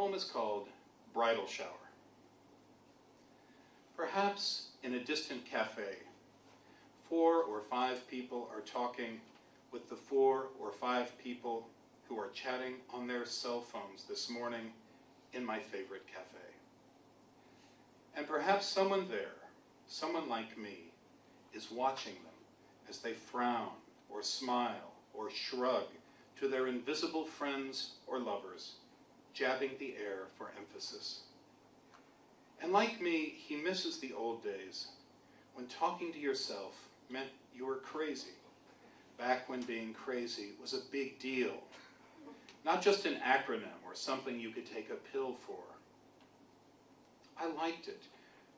poem is called Bridal Shower. Perhaps in a distant cafe, 4 or 5 people are talking with the 4 or 5 people who are chatting on their cell phones this morning in my favorite cafe. And perhaps someone there, someone like me, is watching them as they frown or smile or shrug to their invisible friends or lovers, jabbing the air for emphasis. And like me, he misses the old days when talking to yourself meant you were crazy, back when being crazy was a big deal, not just an acronym or something you could take a pill for. I liked it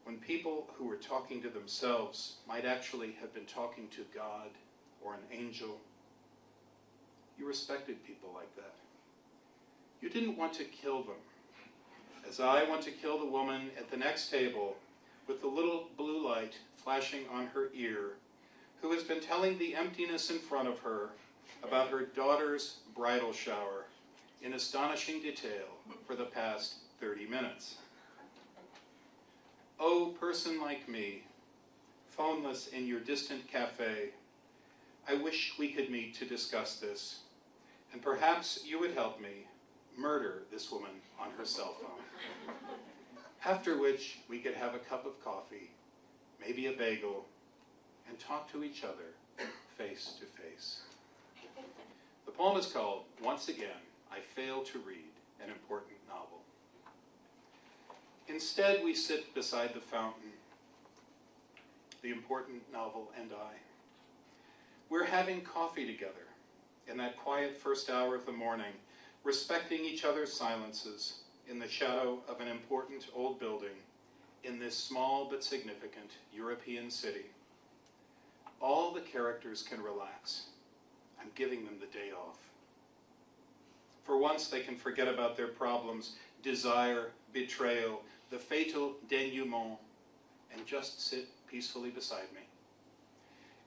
when people who were talking to themselves might actually have been talking to God or an angel. You respected people like that. You didn't want to kill them, as I want to kill the woman at the next table with the little blue light flashing on her ear, who has been telling the emptiness in front of her about her daughter's bridal shower in astonishing detail for the past 30 minutes. Oh, person like me, phoneless in your distant cafe, I wish we could meet to discuss this, and perhaps you would help me murder this woman on her cell phone. After which we could have a cup of coffee, maybe a bagel, and talk to each other face to face. The poem is called, once again, I Fail to Read an Important Novel. Instead, we sit beside the fountain, the important novel and I. We're having coffee together in that quiet first hour of the morning, respecting each other's silences in the shadow of an important old building in this small but significant European city. All the characters can relax. I'm giving them the day off. For once, they can forget about their problems, desire, betrayal, the fatal denouement, and just sit peacefully beside me.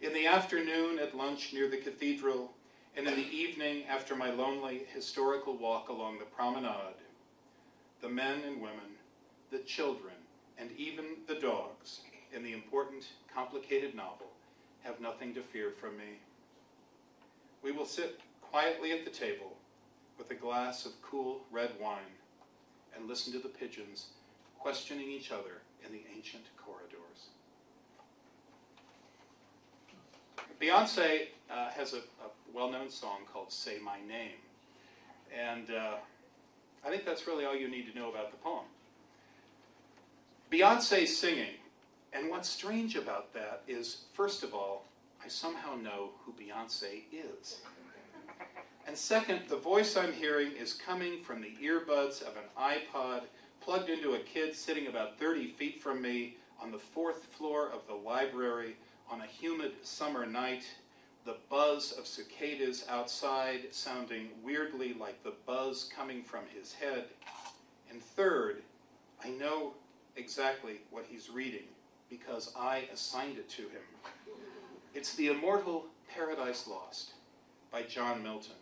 In the afternoon at lunch near the cathedral, and in the evening after my lonely historical walk along the promenade, the men and women, the children, and even the dogs in the important, complicated novel have nothing to fear from me. We will sit quietly at the table with a glass of cool red wine and listen to the pigeons questioning each other in the ancient corridors. Beyonce has a well-known song called Say My Name, and I think that's really all you need to know about the poem. Beyonce's singing, and what's strange about that is, first of all, I somehow know who Beyonce is. And second, the voice I'm hearing is coming from the earbuds of an iPod plugged into a kid sitting about 30 feet from me on the 4th floor of the library on a humid summer night, the buzz of cicadas outside sounding weirdly like the buzz coming from his head. And third, I know exactly what he's reading because I assigned it to him. It's the immortal Paradise Lost by John Milton,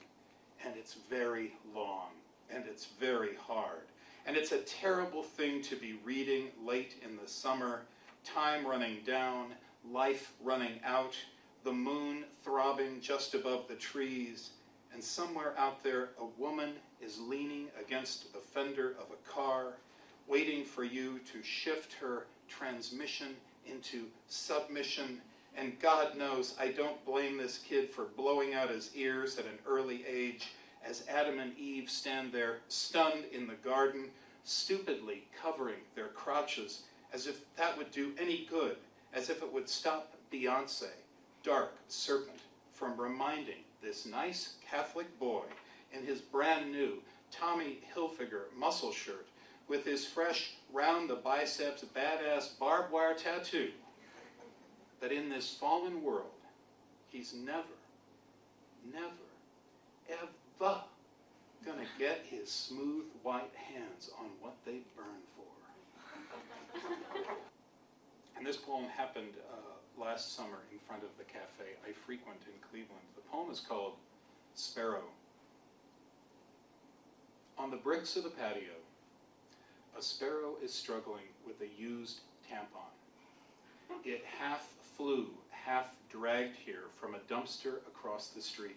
and it's very long, and it's very hard. And it's a terrible thing to be reading late in the summer, time running down, life running out, the moon throbbing just above the trees, and somewhere out there a woman is leaning against the fender of a car, waiting for you to shift her transmission into submission. And God knows I don't blame this kid for blowing out his ears at an early age as Adam and Eve stand there stunned in the garden, stupidly covering their crotches as if that would do any good, as if it would stop Beyonce, dark serpent, from reminding this nice Catholic boy in his brand new Tommy Hilfiger muscle shirt with his fresh round the biceps badass barbed wire tattoo that in this fallen world he's never, ever gonna get his smooth white hands on what they burn for. And this poem happened last summer in front of the cafe I frequent in Cleveland. The poem is called Sparrow. On the bricks of the patio, a sparrow is struggling with a used tampon. It half flew, half dragged here from a dumpster across the street.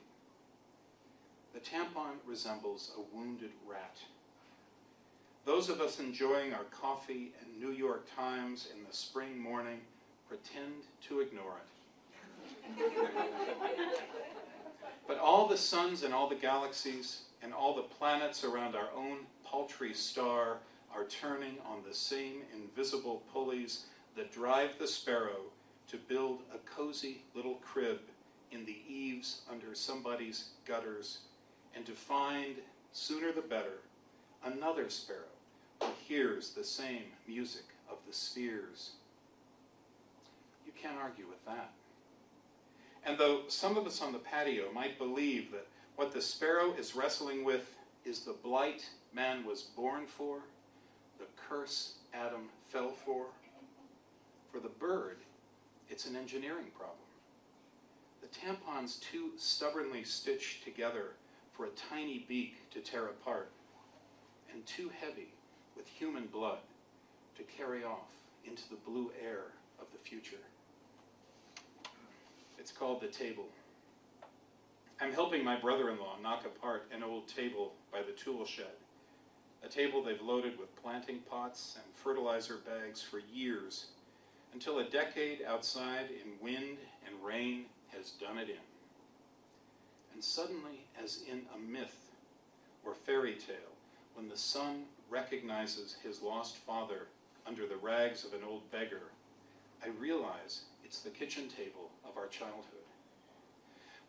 The tampon resembles a wounded rat. Those of us enjoying our coffee and New York Times in the spring morning pretend to ignore it. But all the suns and all the galaxies and all the planets around our own paltry star are turning on the same invisible pulleys that drive the sparrow to build a cozy little crib in the eaves under somebody's gutters, and to find, sooner the better, another sparrow who hears the same music of the spheres. You can't argue with that. And though some of us on the patio might believe that what the sparrow is wrestling with is the blight man was born for, the curse Adam fell for the bird, it's an engineering problem. The tampon's too stubbornly stitched together for a tiny beak to tear apart, and too heavy with human blood to carry off into the blue air of the future. It's called the table. I'm helping my brother-in-law knock apart an old table by the tool shed, a table they've loaded with planting pots and fertilizer bags for years, until a decade outside in wind and rain has done it in. And suddenly, as in a myth or fairy tale, when the son recognizes his lost father under the rags of an old beggar, I realize it's the kitchen table of our childhood,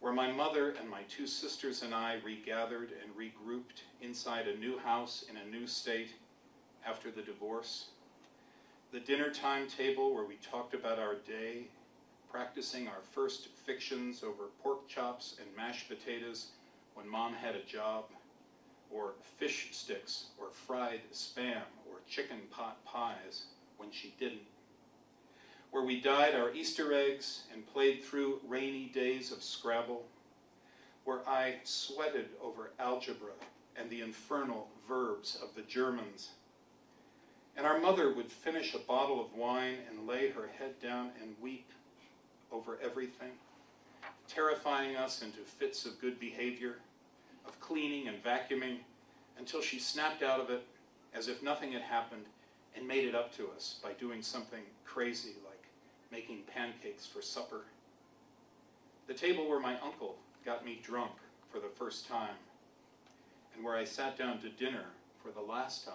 where my mother and my two sisters and I regathered and regrouped inside a new house in a new state after the divorce. The dinner time table where we talked about our day, practicing our first fictions over pork chops and mashed potatoes when Mom had a job, or fish sticks, or fried spam, or chicken pot pies when she didn't. Where we dyed our Easter eggs and played through rainy days of Scrabble. Where I sweated over algebra and the infernal verbs of the Germans. And our mother would finish a bottle of wine and lay her head down and weep over everything, terrifying us into fits of good behavior, of cleaning and vacuuming, until she snapped out of it as if nothing had happened and made it up to us by doing something crazy like making pancakes for supper. The table where my uncle got me drunk for the first time, and where I sat down to dinner for the last time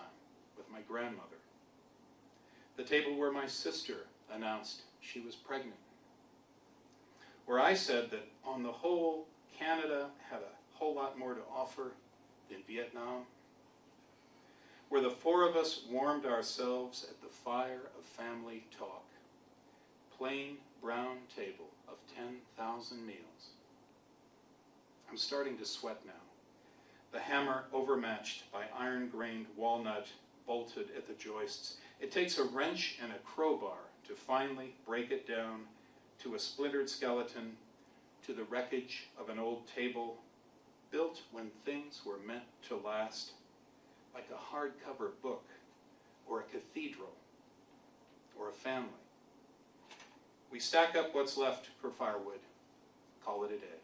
with my grandmother. The table where my sister announced she was pregnant. Where I said that on the whole, Canada had a whole lot more to offer than Vietnam. Where the four of us warmed ourselves at the fire of family talk. Plain brown table of 10,000 meals. I'm starting to sweat now. The hammer overmatched by iron-grained walnut bolted at the joists. It takes a wrench and a crowbar to finally break it down to a splintered skeleton, to the wreckage of an old table built when things were meant to last, like a hardcover book, or a cathedral, or a family. We stack up what's left for firewood, call it a day.